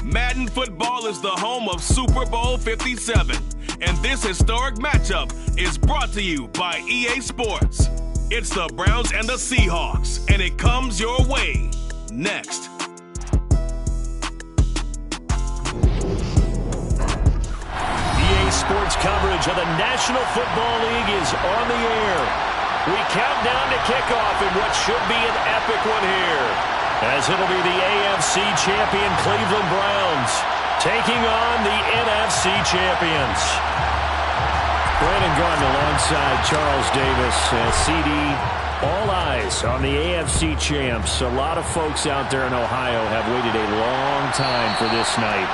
Madden football is the home of Super Bowl 57, and this historic matchup is brought to you by EA Sports. It's the Browns and the Seahawks, and it comes your way next. EA Sports coverage of the National Football League is on the air. We count down to kickoff in what should be an epic one here, as it'll be the AFC champion Cleveland Browns taking on the NFC champions. Brandon Garden alongside Charles Davis and CD. All eyes on the AFC champs. A lot of folks out there in Ohio have waited a long time for this night.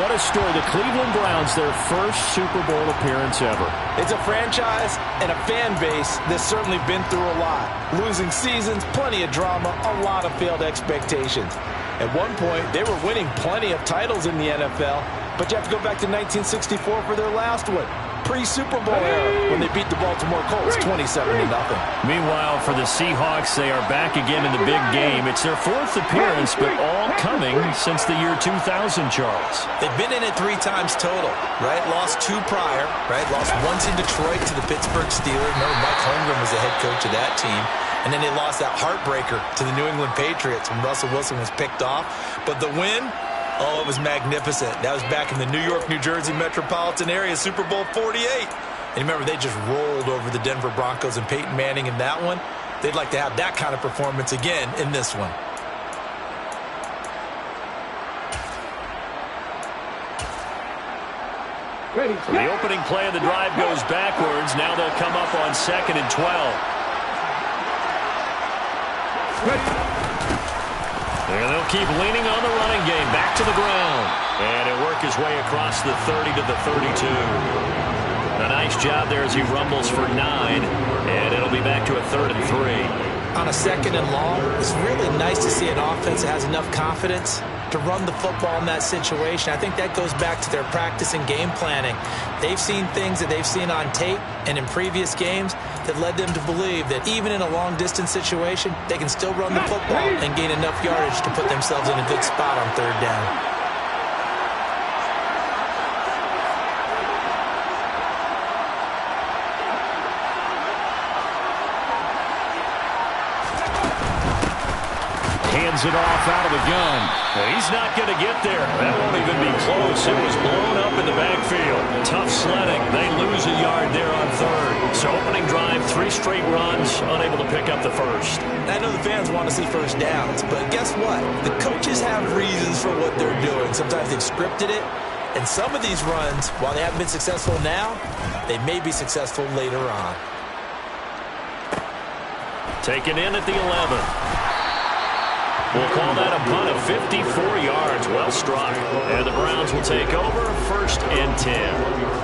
What a story. The Cleveland Browns, their first Super Bowl appearance ever. It's a franchise and a fan base that's certainly been through a lot. Losing seasons, plenty of drama, a lot of failed expectations. At one point, they were winning plenty of titles in the NFL, but you have to go back to 1964 for their last one. Pre-Super Bowl era when they beat the Baltimore Colts 27-0. Meanwhile, for the Seahawks, they are back again in the big game. It's their fourth appearance, but all coming since the year 2000, Charles. They've been in it 3 times total, right? Lost 2 prior, right? Lost once in Detroit to the Pittsburgh Steelers. Remember, Mike Holmgren was the head coach of that team. And then they lost that heartbreaker to the New England Patriots when Russell Wilson was picked off. But the win, oh, it was magnificent. That was back in the New York, New Jersey metropolitan area, Super Bowl 48. And remember, they just rolled over the Denver Broncos and Peyton Manning in that one. They'd like to have that kind of performance again in this one. The opening play of the drive goes backwards. Now they'll come up on 2nd and 12. And they'll keep leaning on the running game. Back to the ground. And it'll work his way across the 30 to the 32. A nice job there as he rumbles for 9. And it'll be back to a 3rd and 3. On a 2nd and long, it's really nice to see an offense that has enough confidence to run the football in that situation. I think that goes back to their practice and game planning. They've seen things that they've seen on tape and in previous games that led them to believe that even in a long-distance situation, they can still run the football and gain enough yardage to put themselves in a good spot on 3rd down. Hands it off out of the gun. Well, he's not going to get there. That won't even be close. It was blown up in the backfield. Tough sledding. They lose a yard there on 3rd. So opening drive, 3 straight runs, unable to pick up the first. I know the fans want to see first downs, but guess what? The coaches have reasons for what they're doing. Sometimes they've scripted it, and some of these runs, while they haven't been successful now, they may be successful later on. Taken in at the 11. We'll call that a punt of 54 yards. Well struck. And the Browns will take over 1st and 10.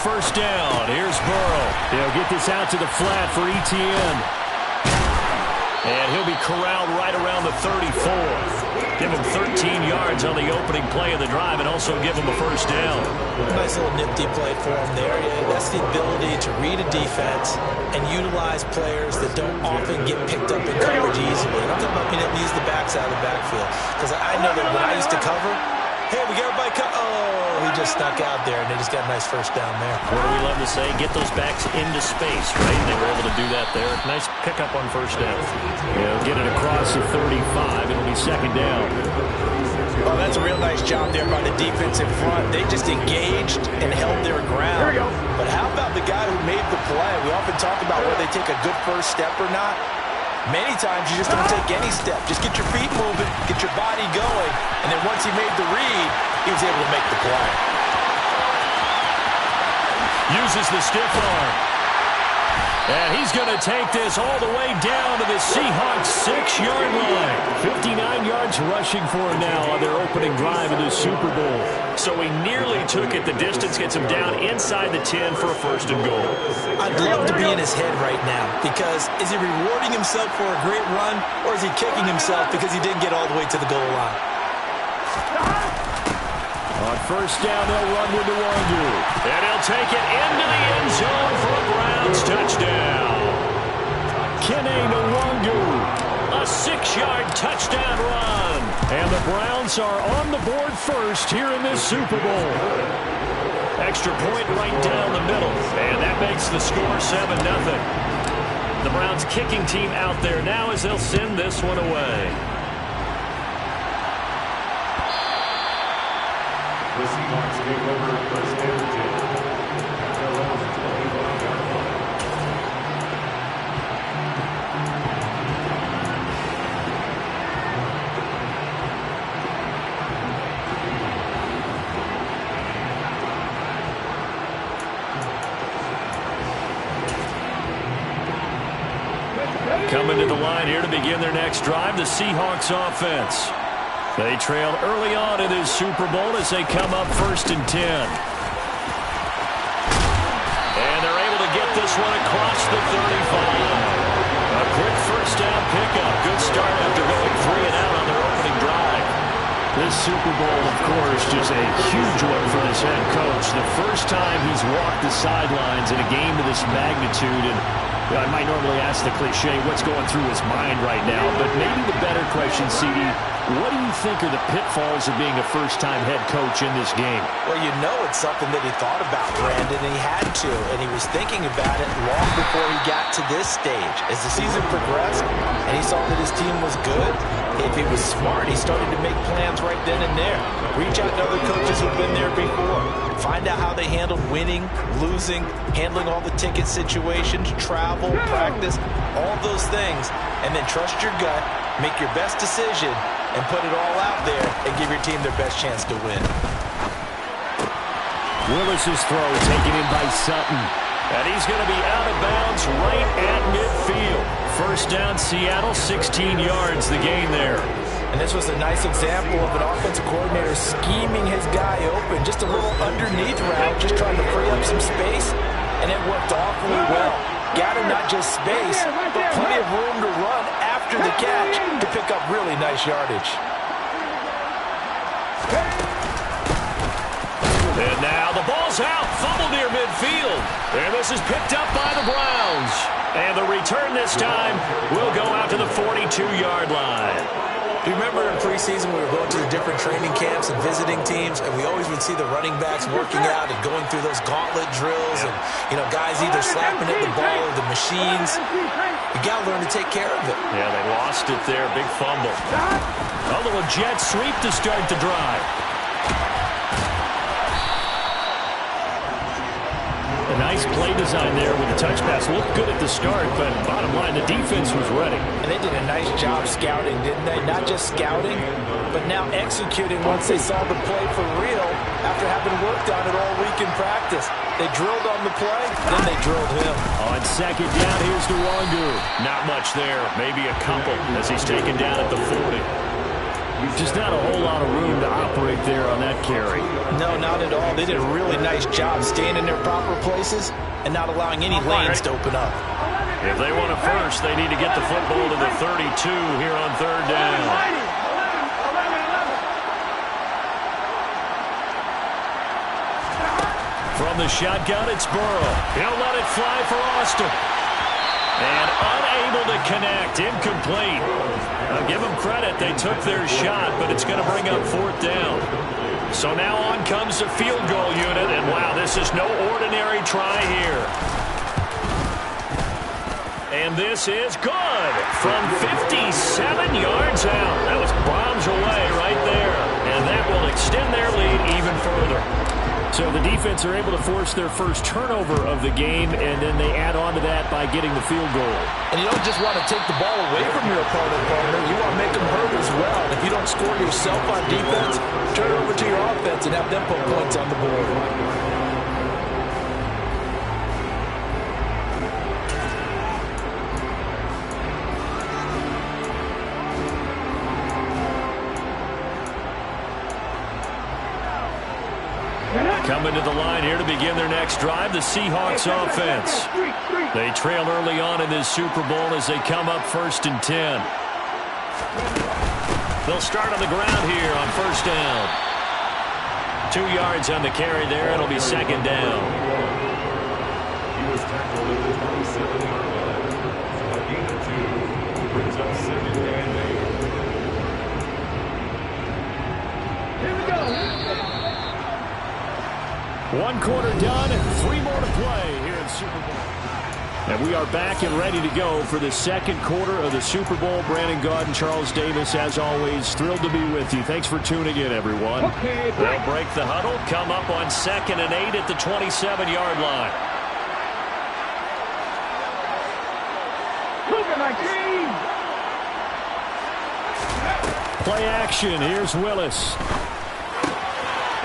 First down. Here's Burrow. They'll get this out to the flat for Etienne. And he'll be corralled right around the 34. Give him 13 yards on the opening play of the drive and also give him a first down. Nice little nifty play for him there. Yeah, that's the ability to read a defense and utilize players that don't often get picked up in coverage easily. I'm talking about being able to use the backside of the backfield. Because I know that when I used to cover, hey, we got everybody cut. Oh, he just snuck out there, and they just got a nice first down there. What do we love to say? Get those backs into space, right? They were able to do that there. Nice pickup on first down. He'll get it across the 35. It'll be 2nd down. Oh, that's a real nice job there by the defense in front. They just engaged and held their ground. But how about the guy who made the play? We often talk about whether they take a good first step or not. Many times you just don't take any step. Just get your feet moving, get your body going, and then once he made the read, he was able to make the play. Uses the stiff arm. And he's going to take this all the way down to the Seahawks' 6-yard line. 59 yards rushing for him now on their opening drive of the Super Bowl. So he nearly took it the distance, gets him down inside the 10 for a first and goal. I'd love to be in his head right now, because is he rewarding himself for a great run, or is he kicking himself because he didn't get all the way to the goal line? On first down, they'll run with Nwangu. And he'll take it into the end zone for a Browns touchdown. Kene Nwangu, a 6-yard touchdown run. And the Browns are on the board first here in this Super Bowl. Extra point right down the middle. And that makes the score 7-0. The Browns kicking team out there now as they'll send this one away. The Seahawks take over first and 10. Coming to the line here to begin their next drive, the Seahawks offense. They trailed early on in this Super Bowl as they come up first and 10. And they're able to get this one across the 35. A quick first down pickup. Good start after going 3 and out on their opening drive. This Super Bowl, of course, just a huge one for this head coach. The first time he's walked the sidelines in a game of this magnitude. And I might normally ask the cliche, what's going through his mind right now? But maybe the better question, CD, what do you think are the pitfalls of being a first-time head coach in this game? Well, you know it's something that he thought about, Brandon, and he had to. And he was thinking about it long before he got to this stage. As the season progressed and he saw that his team was good, if he was smart, he started to make plans right then and there. Reach out to other coaches who've been there before. Find out how they handled winning, losing, handling all the ticket situations, travel, practice, all those things. And then trust your gut, make your best decision, and put it all out there and give your team their best chance to win. Willis's throw taken in by Sutton. And he's going to be out of bounds right at midfield. First down, Seattle, 16 yards, the gain there. And this was a nice example of an offensive coordinator scheming his guy open. Just a little underneath route, just trying to free up some space. And it worked awfully well. Got him not just space, but plenty of room to run after the catch to pick up really nice yardage. And now the ball's out, fumble near midfield. And this is picked up by the Browns. And the return this time will go out to the 42-yard line. Do you remember in preseason we were going to the different training camps and visiting teams, and we always would see the running backs working out and going through those gauntlet drills, and guys either slapping at the ball or the machines. You got to learn to take care of it. Yeah, they lost it there. Big fumble. A little jet sweep to start the drive. A nice play design there with the touch pass. Looked good at the start, but bottom line, the defense was ready. And they did a nice job scouting, didn't they? Not just scouting, but now executing once they saw the play for real after having worked on it all week in practice. They drilled on the play, then they drilled him. On second down, here's Nwangu. Not much there, maybe a couple as he's taken down at the 40. Just not a whole lot of room to operate there on that carry. No, not at all. They did a really nice job staying in their proper places and not allowing any lanes to open up. If they want a first, they need to get the football to the 32 here on third down. From the shotgun, it's Burrow. He'll let it fly for Austin. And unable to connect, incomplete. I'll give them credit, they took their shot, but it's going to bring up fourth down. So now on comes the field goal unit, and wow, this is no ordinary try here. And this is good from 57 yards out. That was bombs away right there, and that will extend their lead even further. So the defense are able to force their first turnover of the game, and then they add on to that by getting the field goal. And you don't just want to take the ball away from your opponent, partner. You want to make them hurt as well. And if you don't score yourself on defense, turn it over to your offense and have them put points on the board. Coming to the line here to begin their next drive, the Seahawks offense. They trail early on in this Super Bowl as they come up 1st and 10. They'll start on the ground here on 1st down. 2 yards on the carry there. It'll be 2nd down. He was tackled at the 27-yard line. A gain of 2 brings up 2nd and 8. Here we go. 1 quarter done and 3 more to play here in Super Bowl. And we are back and ready to go for the 2nd quarter of the Super Bowl. Brandon Gaud and Charles Davis, as always, thrilled to be with you. Thanks for tuning in, everyone. Okay, They'll break the huddle, come up on 2nd and 8 at the 27-yard line. Look at my team. Play action. Here's Willis.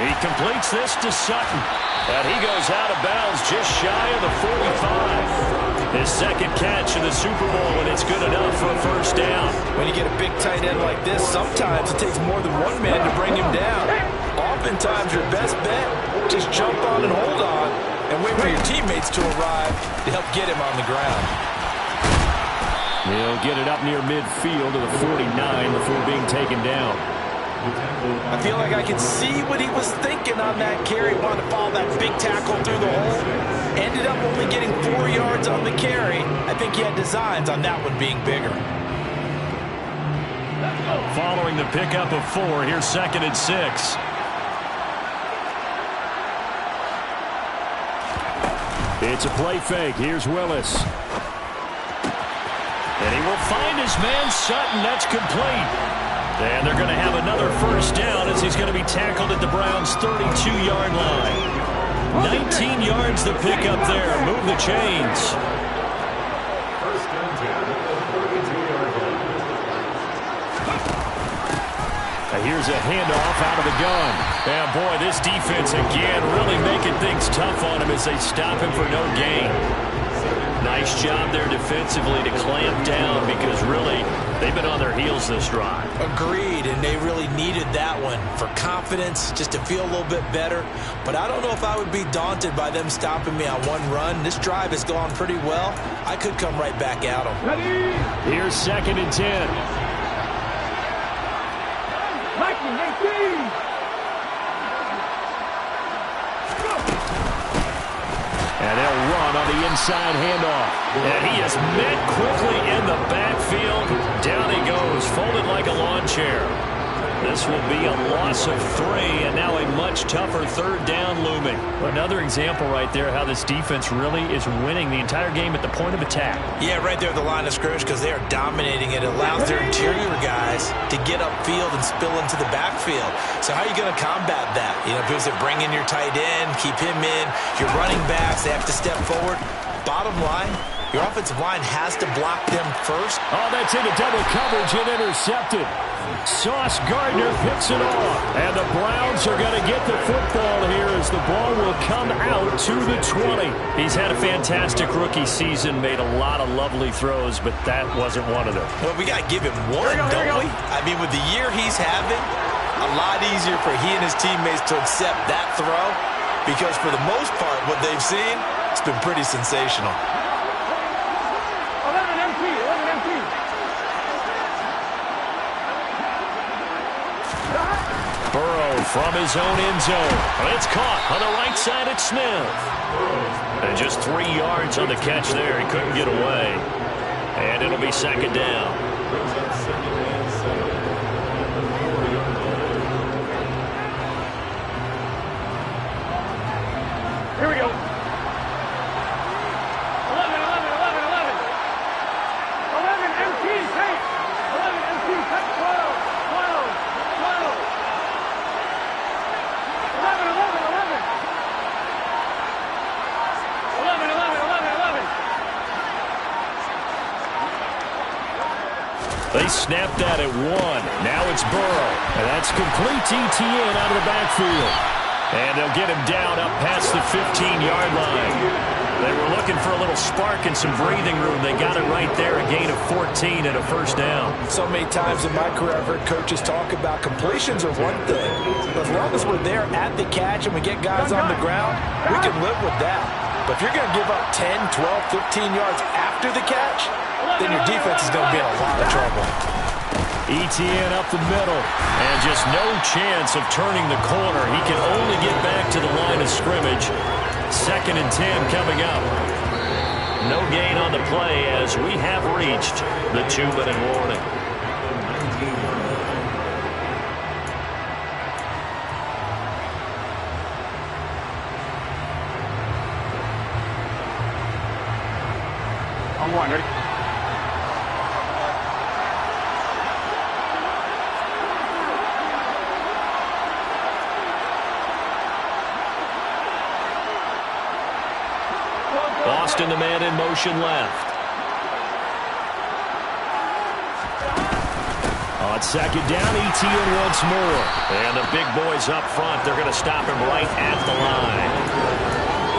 He completes this to Sutton. And he goes out of bounds just shy of the 45. His 2nd catch in the Super Bowl, and it's good enough for a 1st down. When you get a big tight end like this, sometimes it takes more than one man to bring him down. Oftentimes, your best bet, just jump on and hold on and wait for your teammates to arrive to help get him on the ground. He'll get it up near midfield to the 49 before being taken down. I feel like I could see what he was thinking on that carry. Wanted to follow that big tackle through the hole. Ended up only getting 4 yards on the carry. I think he had designs on that one being bigger. Following the pickup of 4, here's 2nd and 6. It's a play fake. Here's Willis. And he will find his man Sutton. That's complete. And they're going to have another 1st down as he's going to be tackled at the Browns' 32-yard line. 19 yards the pickup there. Move the chains. 1st and 10 at the 42-yard line. Here's a handoff out of the gun. And boy, this defense again really making things tough on him as they stop him for no gain. Nice job there defensively to clamp down because really they've been on their heels this drive. Agreed, and they really needed that one for confidence, just to feel a little bit better. But I don't know if I would be daunted by them stopping me on one run. This drive has gone pretty well. I could come right back at them. Ready? Here's 2nd and 10. Mikey, 18. And they'll run on the inside handoff. And he is met quickly in the backfield. Down he goes, folded like a lawn chair. This will be a loss of 3, and now a much tougher 3rd down looming. Another example right there how this defense really is winning the entire game at the point of attack. Yeah, right there at the line of scrimmage because they are dominating it. It allows their interior guys to get upfield and spill into the backfield. So how are you going to combat that? You know, because they bring in your tight end, keep him in. Your running backs, they have to step forward. Bottom line, your offensive line has to block them first. Oh, that's into double coverage and intercepted. Sauce Gardner picks it off. And the Browns are going to get the football here as the ball will come out to the 20. He's had a fantastic rookie season, made a lot of lovely throws, but that wasn't one of them. Well, we got to give him one, don't we? I mean, with the year he's having, a lot easier for he and his teammates to accept that throw because for the most part, what they've seen, it's been pretty sensational. 11 empty. Burrow from his own end zone. It's caught on the right side at Smith. And just 3 yards on the catch there. He couldn't get away. And it'll be 2nd down. Here we go. 11, 11, 11, 11. 11 empty. Take. 11 empty. Take 12. 11, 11, 11. 11, 11, 11, 11. They snapped that at 1. Now it's Burrow. And that's complete ETN out of the backfield. And they'll get him down up past the 15-yard line. They were looking for a little spark and some breathing room. They got it right there, a gain of 14 and a first down. So many times in my career, I've heard coaches talk about completions are one thing. But as long as we're there at the catch and we get guys on the ground, we can live with that. But if you're going to give up 10, 12, 15 yards after the catch, then your defense is going to be in a lot of trouble. ETN up the middle, and just no chance of turning the corner. He can only get back to the line of scrimmage. 2nd and 10 coming up. No gain on the play as we have reached the 2-minute warning. On one, ready? Boston, the man in motion left. On 2nd down, ETN once more. And the big boys up front, they're going to stop him right at the line.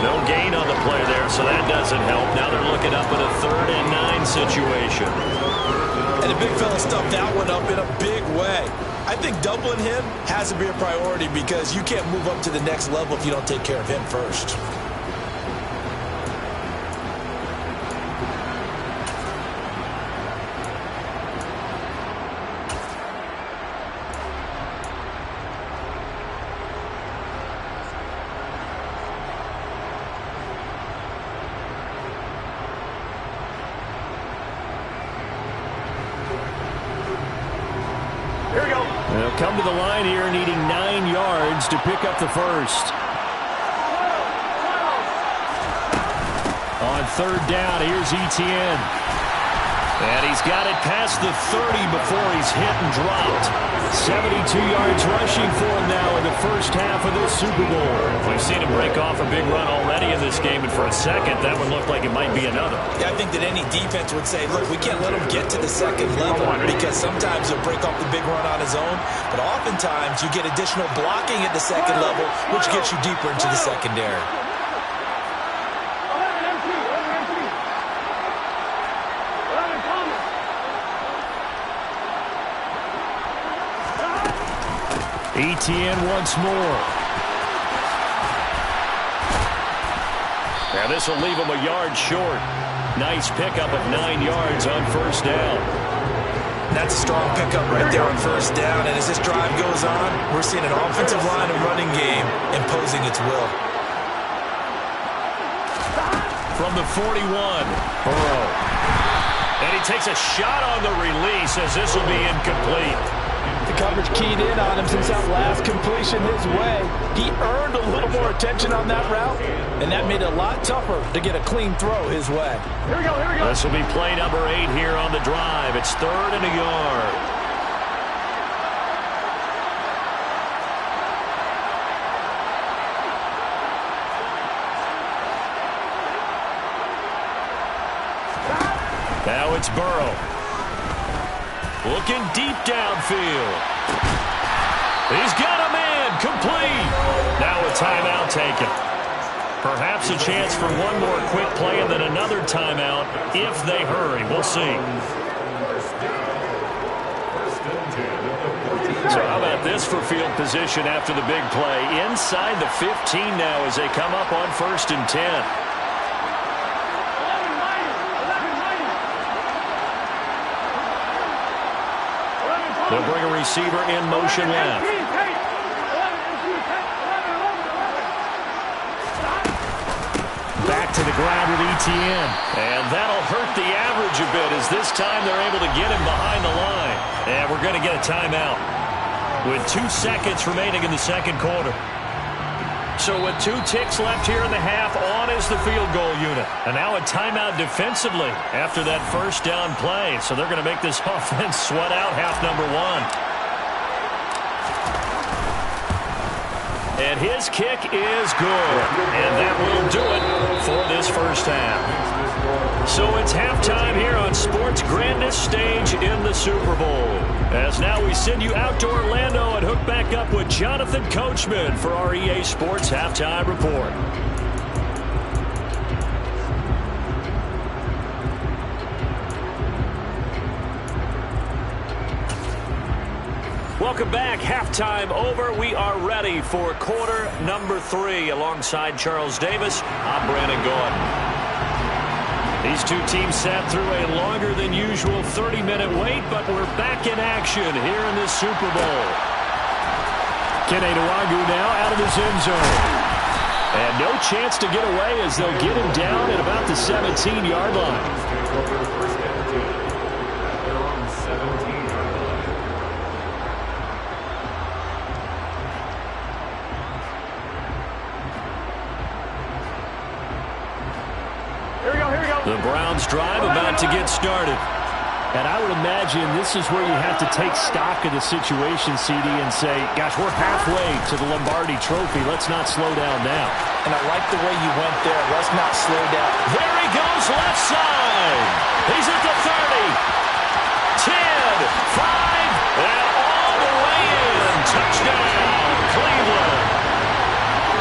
No gain on the play there, so that doesn't help. Now they're looking up at a 3rd and 9 situation. And the big fella stuffed that one up in a big way. I think doubling him has to be a priority because you can't move up to the next level if you don't take care of him first. They'll come to the line here needing 9 yards to pick up the first. On 3rd down, here's ETN. And he's got it past the 30 before he's hit and dropped. 72 yards rushing for him now in the first half of this Super Bowl. We've seen him break off a big run already in this game, and for a second, that one looked like it might be another. Yeah, I think that any defense would say, look, we can't let him get to the second level because sometimes he'll break off the big run on his own, but oftentimes you get additional blocking at the second level, which gets you deeper into the secondary. ETN once more. Now this will leave him a yard short. Nice pickup of 9 yards on 1st down. That's a strong pickup right there on 1st down. And as this drive goes on, we're seeing an offensive line and running game imposing its will. From the 41, Burrow. And he takes a shot on the release as this will be incomplete. The coverage keyed in on him since that last completion his way. He earned a little more attention on that route, and that made it a lot tougher to get a clean throw his way. Here we go, here we go. This will be play number 8 here on the drive. It's 3rd and a yard. Now it's Burrow. Looking deep downfield. He's got a man, complete. Now a timeout taken. Perhaps a chance for one more quick play and then another timeout if they hurry. We'll see. So how about this for field position after the big play? Inside the 15 now as they come up on 1st and 10. They'll bring a receiver in motion left. Back to the ground with ETN. And that'll hurt the average a bit as this time they're able to get him behind the line. And we're going to get a timeout with 2 seconds remaining in the 2nd quarter. So with 2 ticks left here in the half, on is the field goal unit. And now a timeout defensively after that 1st down play. So they're going to make this offense sweat out half number 1. And his kick is good. And that will do it for this first half. So it's halftime here on sports' grandest stage in the Super Bowl. As now we send you out to Orlando and hook back up with Jonathan Coachman for our EA Sports Halftime Report. Welcome back. Halftime over. We are ready for quarter number 3. Alongside Charles Davis, I'm Brandon Gaudin. These two teams sat through a longer than usual 30-minute wait, but we're back in action here in this Super Bowl. Kene Nwangu now out of his end zone. And no chance to get away as they'll get him down at about the 17-yard line. The Browns drive about to get started. And I would imagine this is where you have to take stock of the situation, CD, and say, gosh, we're halfway to the Lombardi Trophy. Let's not slow down now. And I like the way you went there. Let's not slow down. There he goes, left side. He's at the 30, 10, 5, and all the way in. Touchdown, Cleveland.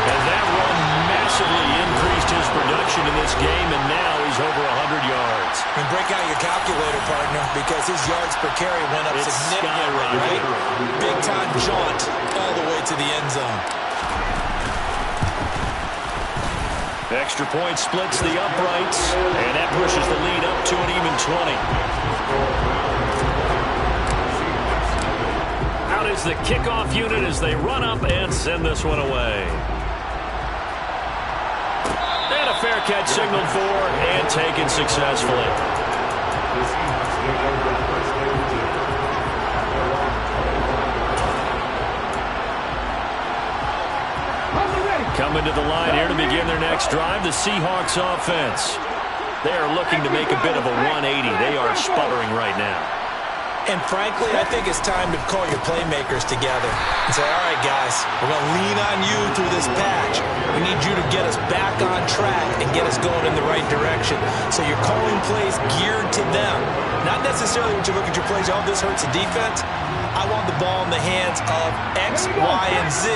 And that run massively increased his production in this game, and now he's over 100 yards. And break out your calculator, partner, because his yards per carry went up significantly, right? Big-time jaunt all the way to the end zone. Extra point splits the uprights, and that pushes the lead up to an even 20. Out is the kickoff unit as they run up and send this one away. And a fair catch signaled for and taken successfully. Coming to the line here to begin their next drive, the Seahawks offense. They are looking to make a bit of a 180. They are sputtering right now. And frankly, I think it's time to call your playmakers together and say, all right, guys, we're going to lean on you through this patch. We need you to get us back on track and get us going in the right direction. So you're calling plays geared to them. Not necessarily when you look at your plays, oh, this hurts the defense. I want the ball in the hands of X, Y, and Z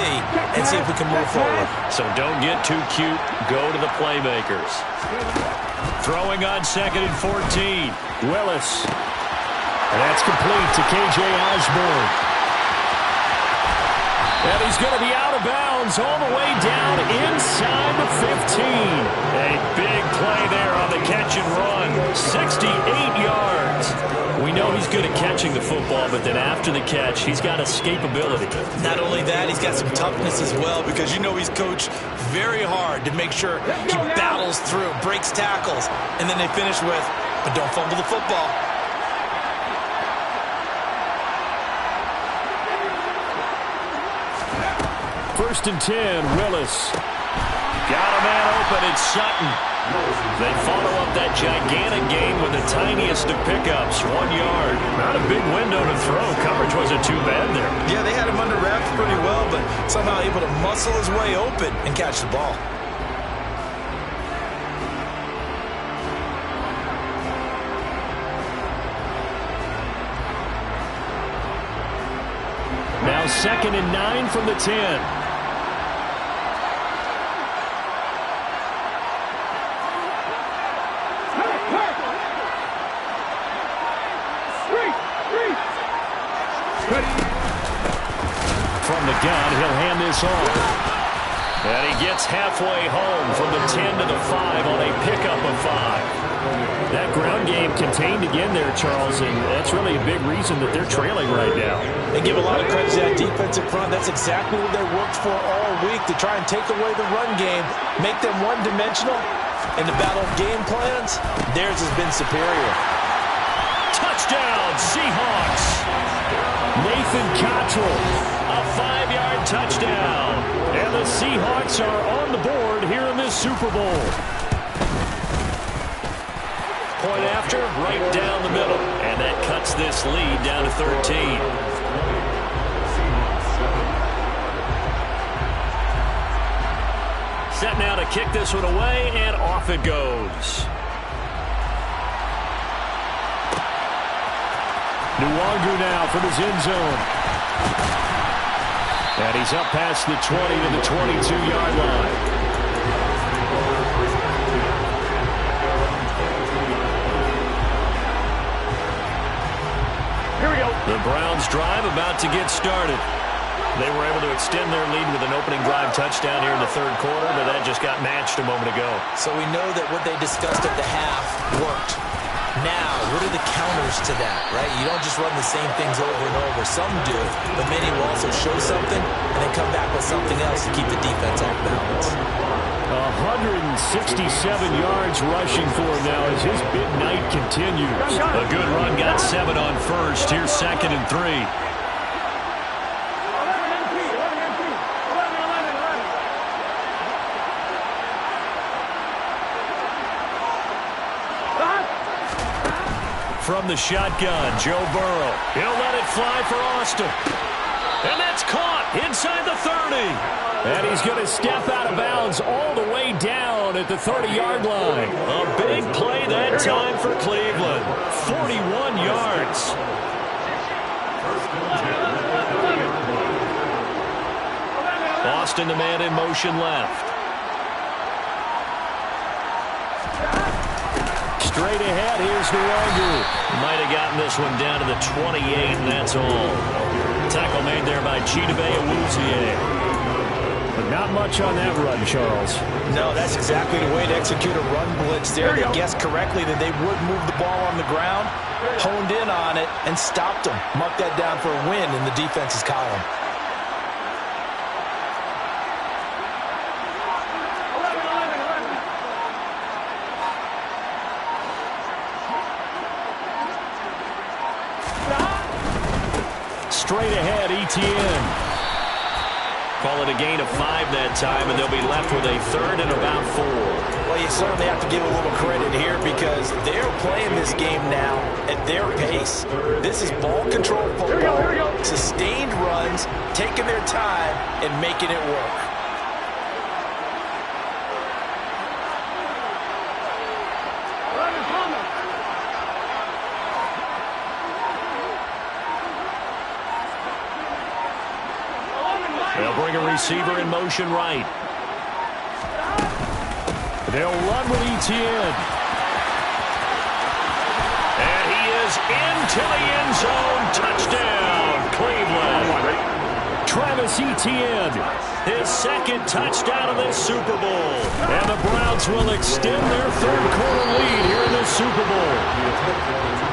and see if we can move forward. So don't get too cute. Go to the playmakers. Throwing on 2nd and 14. Willis. And that's complete to K.J. Osborne. And he's going to be out of bounds all the way down inside the 15. A big play there on the catch and run. 68 yards. We know he's good at catching the football, but then after the catch, he's got escapability. Not only that, he's got some toughness as well, because you know he's coached very hard to make sure he battles through, breaks tackles, and then they finish with, but don't fumble the football. First and 10, Willis. Got a man open, it's Sutton. They follow up that gigantic gain with the tiniest of pickups, 1 yard. Not a big window to throw. Coverage wasn't too bad there. Yeah, they had him under wraps pretty well, but somehow able to muscle his way open and catch the ball. Now 2nd and 9 from the 10. From the gun, he'll hand this off. And he gets halfway home from the 10 to the 5 on a pickup of 5. That ground game contained again there, Charles, and that's really a big reason that they're trailing right now. They give a lot of credit to that defensive front. That's exactly what they worked for all week, to try and take away the run game, make them one-dimensional. In the battle of game plans, theirs has been superior. Touchdown, Seahawks. Nathan Cottrell, a 5-yard touchdown. And the Seahawks are on the board here in this Super Bowl. Point after, right down the middle. And that cuts this lead down to 13. Set now to kick this one away, and off it goes. Nwangu now from his end zone. And he's up past the 20 to the 22-yard line. Here we go. The Browns drive about to get started. They were able to extend their lead with an opening drive touchdown here in the third quarter, but that just got matched a moment ago. So we know that what they discussed at the half worked. Now, what are the counters to that, right? You don't just run the same things over and over. Some do, but many will also show something and then come back with something else to keep the defense off balance. 167 yards rushing for him now as his big night continues. A good run, got 7 on first. Here's 2nd and 3. From the shotgun, Joe Burrow. He'll let it fly for Austin. And that's caught inside the 30. And he's going to step out of bounds all the way down at the 30-yard line. A big play that time for Cleveland. 41 yards. Austin, the man in motion left. Straight ahead, here's Nwangu. Might have gotten this one down to the 28, and that's all. Tackle made there by Chidobe Awuzie. But not much on that run, Charles. No, that's exactly the way to execute a run blitz there. They guessed correctly that they would move the ball on the ground, honed in on it, and stopped them. Mark that down for a win in the defense's column. Straight ahead, Etienne. Call it a gain of 5 that time, and they'll be left with a 3rd and about 4. Well, you certainly have to give a little credit here because they're playing this game now at their pace. This is ball control football, sustained runs, taking their time, and making it work. They'll bring a receiver in motion right. They'll run with Etienne. And he is into the end zone. Touchdown, Cleveland. Travis Etienne. His 2nd touchdown of this Super Bowl. And the Browns will extend their third quarter lead here in the Super Bowl.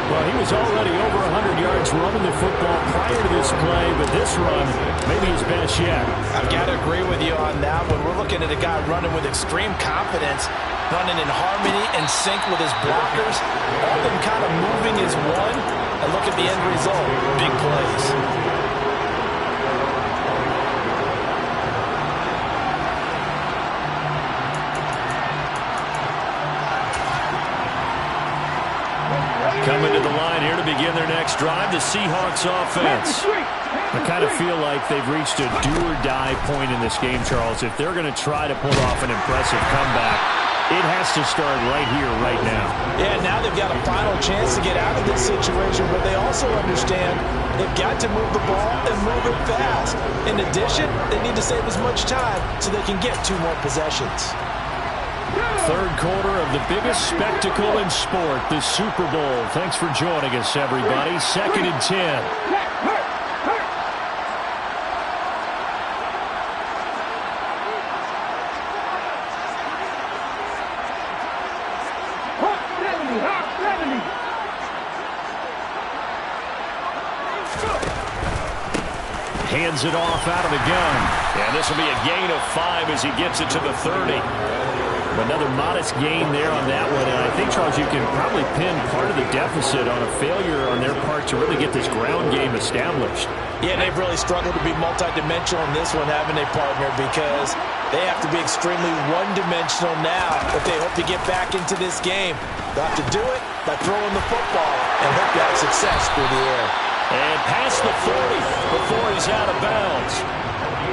Well, he was already over 100 yards running the football prior to this play, but this run may be his best yet. I've got to agree with you on that one. We're looking at a guy running with extreme confidence, running in harmony and sync with his blockers. All of them kind of moving as one. And look at the end result. Big plays. Coming to the line here to begin their next drive, the Seahawks offense. I kind of feel like they've reached a do-or-die point in this game, Charles. If they're going to try to pull off an impressive comeback, it has to start right here, right now. Yeah, now they've got a final chance to get out of this situation, but they also understand they've got to move the ball and move it fast. In addition, they need to save as much time so they can get 2 more possessions. Third quarter of the biggest spectacle in sport, the Super Bowl. Thanks for joining us, everybody. 2nd and 10. Hands it off out of the gun. And this will be a gain of 5 as he gets it to the 30. Another modest gain there on that one. And I think, Charles, you can probably pin part of the deficit on a failure on their part to really get this ground game established. Yeah, they've really struggled to be multidimensional in this one, haven't they, partner? Because they have to be extremely one-dimensional now if they hope to get back into this game. They'll have to do it by throwing the football and hope to have success through the air. And past the 40 before he's out of bounds.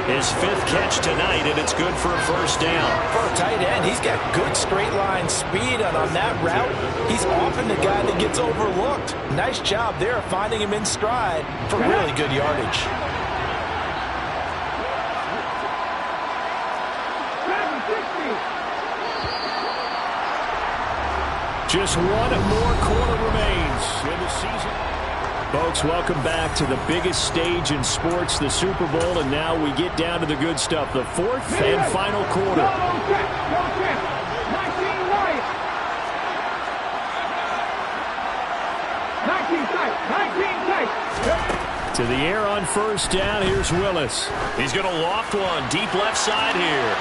His 5th catch tonight, and it's good for a first down. For a tight end, he's got good straight line speed, and on that route, he's often the guy that gets overlooked. Nice job there finding him in stride for really good yardage. Just one more quarter remains in the season. Folks, welcome back to the biggest stage in sports, the Super Bowl, and now we get down to the good stuff, the fourth and final quarter. 19 To the air on first down, here's Willis. He's going to loft one, deep left side here.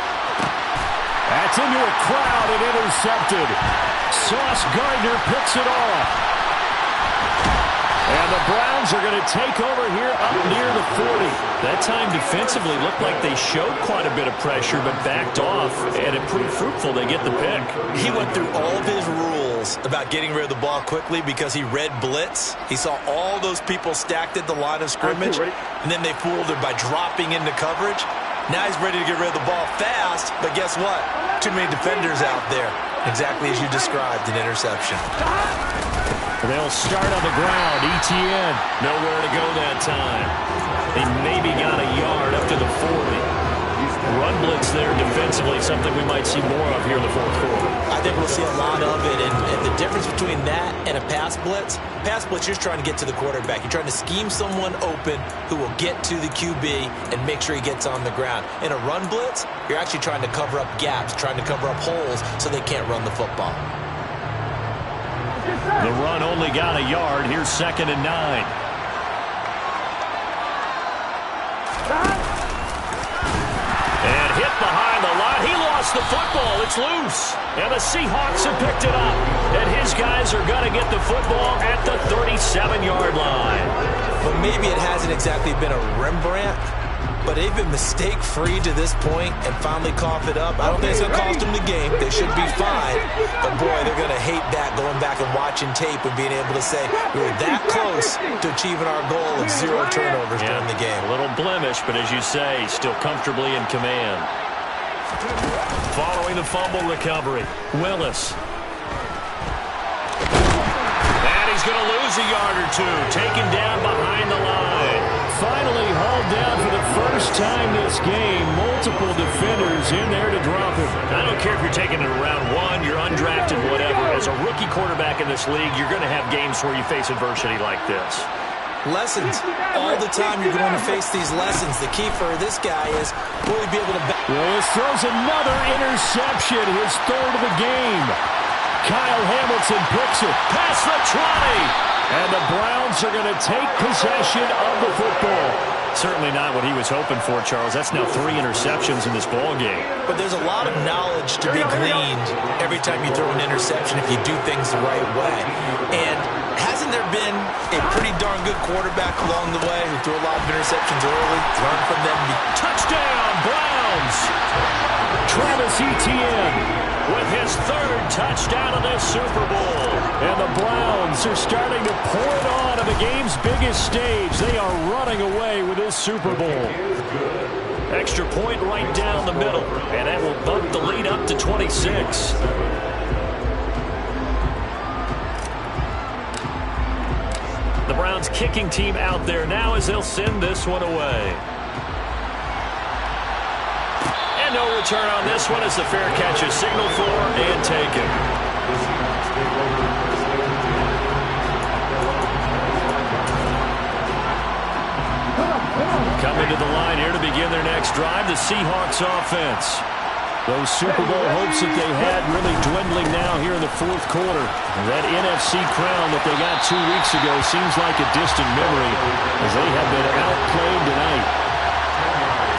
That's into a crowd and intercepted. Sauce Gardner picks it off. And the Browns are going to take over here up near the 40. That time defensively looked like they showed quite a bit of pressure but backed off, and it proved fruitful. They get the pick. He went through all of his rules about getting rid of the ball quickly because he read blitz. He saw all those people stacked at the line of scrimmage, and then they fooled him by dropping into coverage. Now he's ready to get rid of the ball fast, but guess what? Too many defenders out there. Exactly as you described, an interception. They'll start on the ground. ETN. Nowhere to go that time. They maybe got a yard up to the 40. Run blitz there defensively, something we might see more of here in the fourth quarter. I think we'll see a lot of it, and the difference between that and a pass blitz, you're trying to get to the quarterback. You're trying to scheme someone open who will get to the QB and make sure he gets on the ground. In a run blitz, you're actually trying to cover up gaps, trying to cover up holes so they can't run the football. The run only got a yard. Here's 2nd and 9. And hit behind the line. He lost the football. It's loose. And the Seahawks have picked it up. And his guys are going to get the football at the 37-yard line. But maybe it hasn't exactly been a Rembrandt, but they've been mistake-free to this point and finally cough it up. I don't think it's going to cost them the game. They should be fine. But, boy, they're going to hate that going back and watching tape and being able to say we were that close to achieving our goal of 0 turnovers during the game. A little blemish, but as you say, still comfortably in command. Following the fumble recovery, Willis. And he's going to lose a yard or two, taken down behind the line. Finally hauled down for the first time this game. Multiple defenders in there to drop him. I don't care if you're taking it around 1, you're undrafted, whatever. As a rookie quarterback in this league, you're going to have games where you face adversity like this. Lessons. All the time you're going to face these lessons. The key for this guy is will he be able to... Willis throws another interception, his 3rd of the game. Kyle Hamilton picks it. Past the 20. And the Browns are going to take possession of the football. Certainly not what he was hoping for, Charles. That's now 3 interceptions in this ball game. But there's a lot of knowledge to be gleaned every time you throw an interception if you do things the right way. And hasn't there been a pretty darn good quarterback along the way who threw a lot of interceptions early? Learn from them. Touchdown, Browns! Travis Etienne with his 3rd touchdown of this Super Bowl. And the Browns are starting to pour it on the game's biggest stage. They are running away with this Super Bowl. Extra point right down the middle, and that will bump the lead up to 26. The Browns kicking team out there now as they'll send this one away. And no return on this one as the fair catch is signaled for and taken. Coming to the line here to begin their next drive, the Seahawks offense. Those Super Bowl hopes that they had really dwindling now here in the fourth quarter. That NFC crown that they got 2 weeks ago seems like a distant memory as they have been outplayed tonight.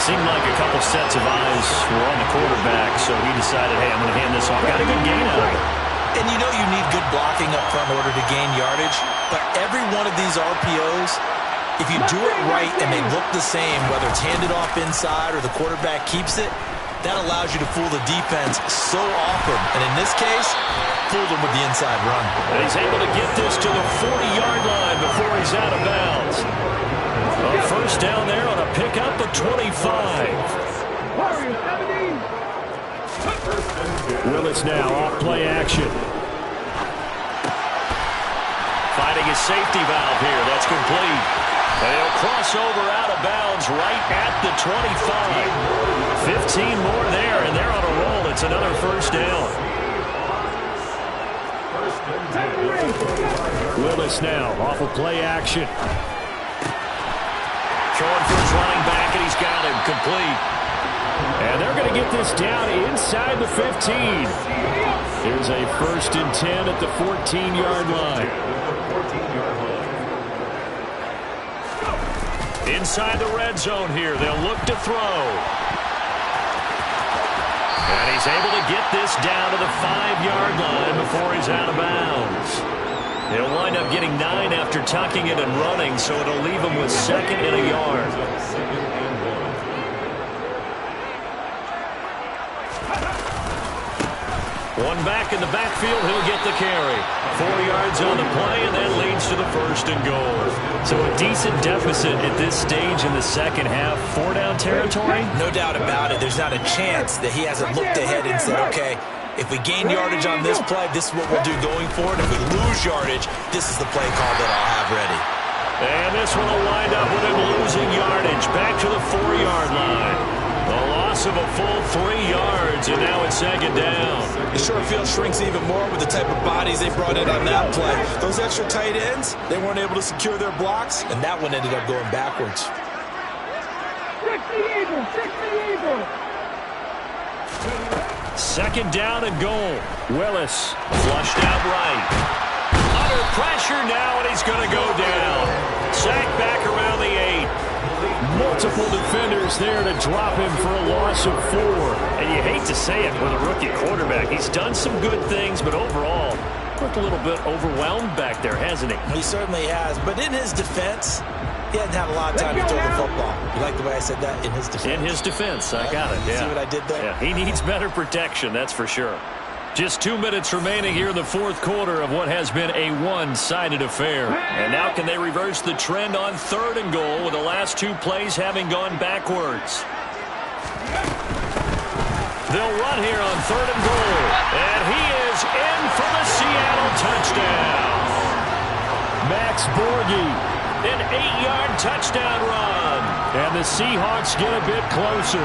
Seemed like a couple sets of eyes were on the quarterback, so he decided, hey, I'm going to hand this off. Got a good gain out of it. And you know you need good blocking up front in order to gain yardage, but every one of these RPOs, if you do it right and they look the same, whether it's handed off inside or the quarterback keeps it, that allows you to fool the defense so often. And in this case, fooled them with the inside run. And he's able to get this to the 40-yard line before he's out of bounds. A first down there on a pickup of 25. Willis now off play action. Fighting his safety valve here. That's complete. And he'll cross over out of bounds right at the 25. 15 more there, and they're on a roll. It's another first down. Willis now off of play action. Throwing for his running back, and he's got him complete. And they're going to get this down inside the 15. Here's a 1st and 10 at the 14-yard line. Inside the red zone here, they'll look to throw. And he's able to get this down to the 5-yard line before he's out of bounds. He'll wind up getting 9 after tucking it and running, so it'll leave him with 2nd and a yard. One back in the backfield, he'll get the carry. 4 yards on the play, and that leads to the 1st and goal. So a decent deficit at this stage in the second half. 4-down territory? No doubt about it. There's not a chance that he hasn't looked ahead and said, okay, if we gain yardage on this play, this is what we'll do going forward. If we lose yardage, this is the play call that I'll have ready. And this one will wind up with him losing yardage back to the 4-yard line. A loss of a full 3 yards, and now it's 2nd down. The short field shrinks even more with the type of bodies they brought in on that play. Those extra tight ends, they weren't able to secure their blocks, and that one ended up going backwards. 2nd down and goal. Willis flushed out right. Under pressure now, and he's going to go down. Sacked back around the 8. Multiple defenders there to drop him for a loss of 4. And you hate to say it with a rookie quarterback. He's done some good things, but overall, looked a little bit overwhelmed back there, hasn't he? He certainly has. But in his defense, he hadn't had a lot of time to throw the football. You like the way I said that? In his defense. In his defense. I got it. Yeah. See what I did there? Yeah. He needs better protection, that's for sure. Just 2 minutes remaining here in the 4th quarter of what has been a one-sided affair. And now can they reverse the trend on 3rd and goal with the last 2 plays having gone backwards? They'll run here on 3rd and goal. And he is in for the Seattle touchdown. Max Borghi. An 8-yard touchdown run. And the Seahawks get a bit closer.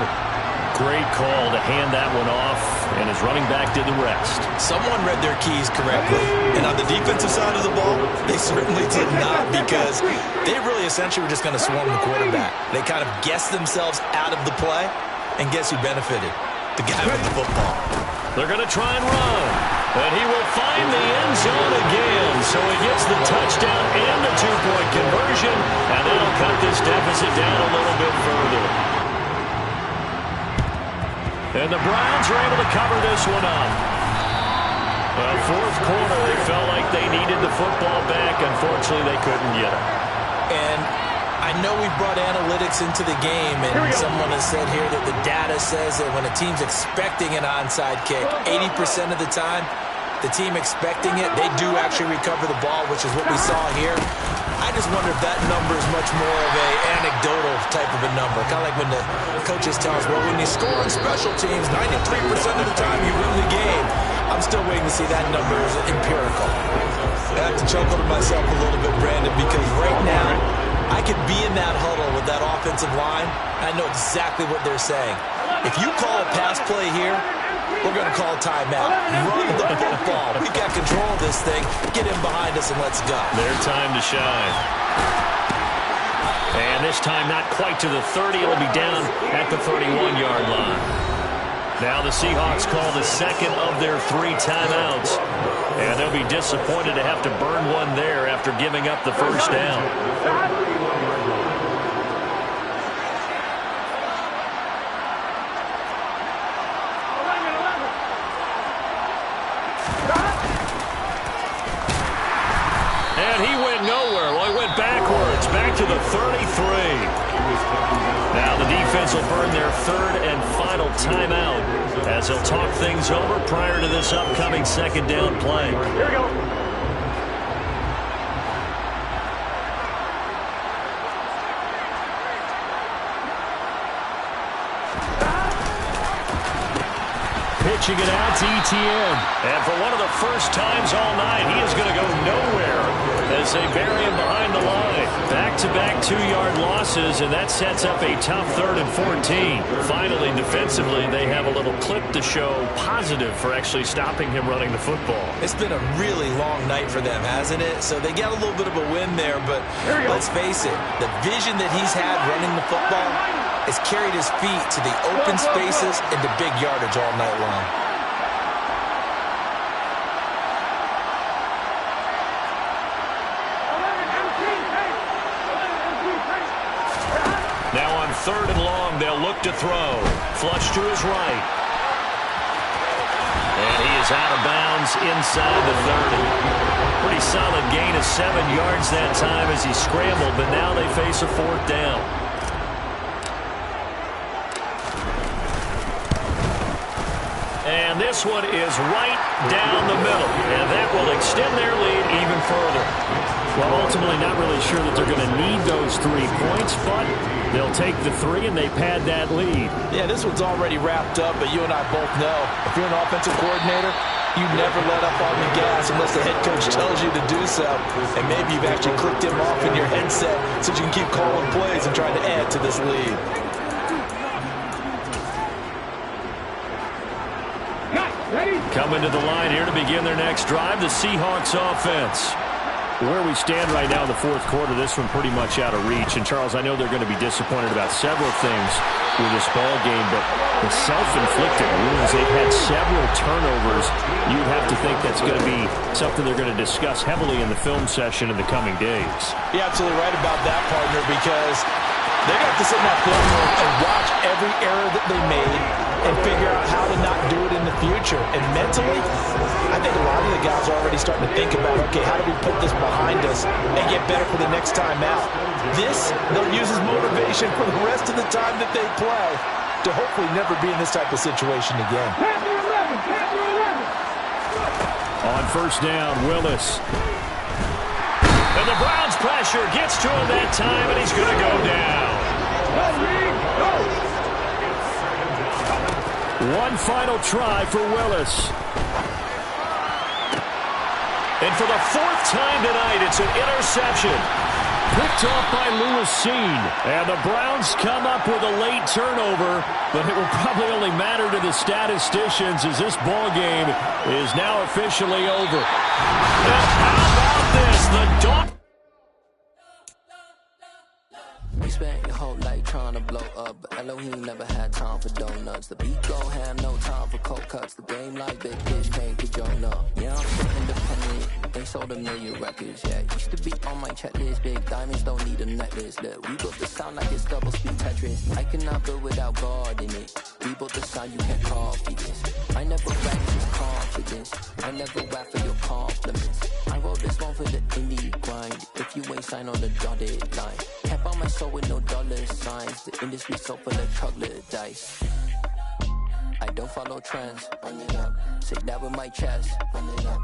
Great call to hand that one off, and his running back did the rest. Someone read their keys correctly, and on the defensive side of the ball, they certainly did not, because they really essentially were just going to swarm the quarterback. They kind of guessed themselves out of the play, and guess who benefited? The guy with the football. They're going to try and run, and he will find the end zone again, so he gets the touchdown and the 2-point conversion, and that'll cut this deficit down a little bit further. And the Browns are able to cover this one up. Well, 4th quarter, they felt like they needed the football back. Unfortunately, they couldn't get it. And I know we brought analytics into the game, and someone has said here that the data says that when a team's expecting an onside kick, 80% of the time, the team expecting it, they do actually recover the ball, which is what we saw here. I just wonder if that number is much more of a anecdotal type of a number. Kind of like when the coaches tell us, well, when you score on special teams, 93% of the time you win the game. I'm still waiting to see that number as empirical. I have to chuckle to myself a little bit, Brandon, because right now, I could be in that huddle with that offensive line. I know exactly what they're saying. If you call a pass play here, we're going to call timeout. Run the football. We've got control of this thing. Get in behind us and let's go. Their time to shine. And this time not quite to the 30. It'll be down at the 31-yard line. Now the Seahawks call the 2nd of their 3 timeouts. And they'll be disappointed to have to burn one there after giving up the 1st down. And he went nowhere. Well, he went backwards, back to the 33. Now the defense will burn their 3rd and final timeout as they'll talk things over prior to this upcoming 2nd down play. Here we go. Pitching it out to ETN. And for one of the first times all night, he is going to go nowhere as they bury him behind the line. Back Back-to-back 2-yard losses, and that sets up a tough 3rd and 14. Finally, defensively, they have a little clip to show positive for actually stopping him running the football. It's been a really long night for them, hasn't it? So they got a little bit of a win there, but let's face it, the vision that he's had running the football has carried his feet to the open spaces and the big yardage all night long. Now on 3rd and long, they'll look to throw. Flush to his right. And he is out of bounds inside the 30. Pretty solid gain of 7 yards that time as he scrambled, but now they face a 4th down. And this one is right down the middle, and that will extend their lead even further. Well, ultimately not really sure that they're going to need those 3 points, but they'll take the 3 and they pad that lead. Yeah, this one's already wrapped up, but you and I both know if you're an offensive coordinator, you never let up on the gas unless the head coach tells you to do so. And maybe you've actually clicked him off in your headset so you can keep calling plays and trying to add to this lead. Coming to the line here to begin their next drive, the Seahawks offense. Where we stand right now in the 4th quarter, this one pretty much out of reach. And, Charles, I know they're going to be disappointed about several things with this ball game, but the self-inflicted wounds, they've had several turnovers. You'd have to think that's going to be something they're going to discuss heavily in the film session in the coming days. You're absolutely right about that, partner, because they got to sit in that film room and watch every error that they made and figure out how to not do it in the future. And mentally, I think a lot of the guys are already starting to think about, okay, how do we put this behind us and get better for the next time out? This, they'll use as motivation for the rest of the time that they play to hopefully never be in this type of situation again. On 1st down, Willis. And the Browns pressure gets to him that time, and he's going to go down. One final try for Willis. And for the 4th time tonight, it's an interception. Picked off by Lewisine. And the Browns come up with a late turnover, but it will probably only matter to the statisticians as this ball game is now officially over. And how about this? The dog. You spent your whole life trying to blow up, but Elohim never had time for donuts. The beat go have no time for cold cuts. The game like big fish came to join up. Yeah, I'm so independent. They sold 1 million records, yeah. Used to be on my checklist. Big diamonds don't need a necklace. Look, we built the sound like it's double speed Tetris. I cannot build without God in it. We built the sound you can't copy this. I never rap with confidence. I never rap for your compliments. I wrote this one for the indie grind. If you ain't signed on the dotted line, can't buy my soul with no dollar signs. The industry so full of chocolate dice. I don't follow trends. Run it up. Say that with my chest. Run it up.